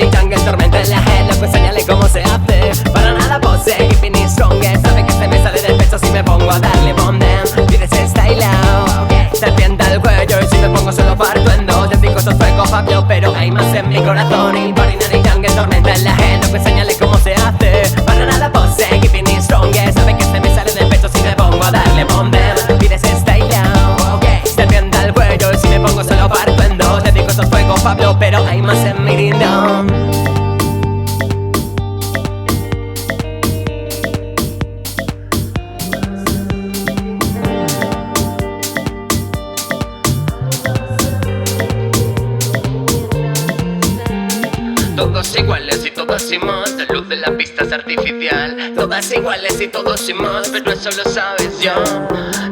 y jungle, tormenta en la head, loco, enséñale cómo se hace. Para nada pose, keeping it strong. Sabe que se me sale del pecho si me pongo a darle bomb down. Tienes style out, serpiente al cuello, y si me pongo solo parto en dos. Yo digo esto fue Fabio, pero hay más en mi corazón. Y Barina y jungle, tormenta en la head, loco, enséñale cómo se hace. Para nada pose, keeping it strong. Sabe que se me sale del pecho si me pongo a darle bomb down. Tienes style out, serpiente al cuello, y si me pongo solo parto en dos. Te digo esto fue Pablo, pero hay más en mi dindón. Todos iguales y todos sin más, la luz de la pista es artificial. Todas iguales y todos sin más, pero eso lo sabes ya.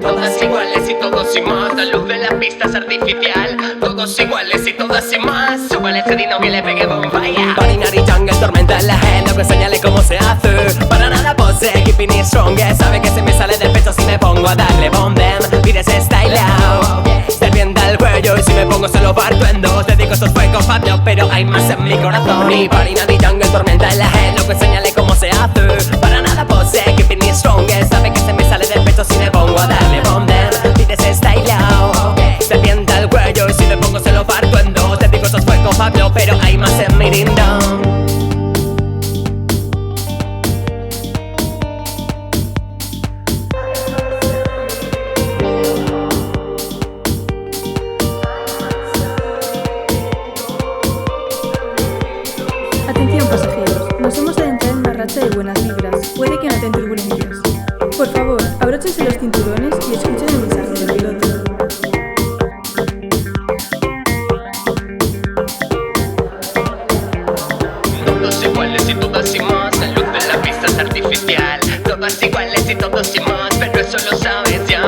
Todas iguales y todos sin más, la luz de la pista es artificial. Todos iguales y todas sin más, súbale ese dino que le pegue bonfire. Barina y jungle, tormenta en la head, loco, enséñale cómo se hace. Para nada pose, keeping it strong. Sabe que se me sale del pecho si me pongo a darle bomb them. Pides style out, serpiente al cuello, y si me pongo solo parto en dos. Te digo esto es fuego Fabio, pero hay más en mi corazón. Y Barina y jungle, tormenta en la head, loco, enséñale cómo se hace. Para nada pose, keeping it strong. Sabe que se me sale del pecho si me pongo a darle bomb them. Pides style out, serpiente al cuello, y si me pongo solo parto en dos. Te digo esto es fuego Fabio, pero hay más en mi dindón. Atención pasajeros, nos hemos adentrado en una racha de buenas vibras. Puede que noten turbulencias. Por favor, abróchense los cinturones y escuchen el mensaje del piloto. Todos iguales y todas sin más, la luz de la pista es artificial. Todas iguales y todos sin más, pero eso lo sabes ya.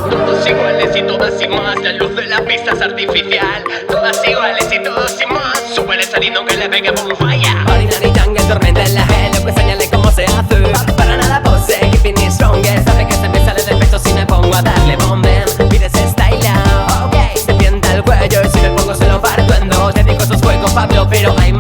Todos iguales y todas sin más, la luz de la pista es artificial. Todas iguales y todos sin más, súbele ese dino que le pegue bonfire. Barina y jungle, tormenta en la head, loco, enséñale cómo se hace. Para nada pose, keeping it strong. Sabe que se me sale del pecho si me pongo a darle bomb them. Pides style out, serpiente al cuello, y si me pongo solo parto en dos. Te digo esto es fuego Pablo, pero hay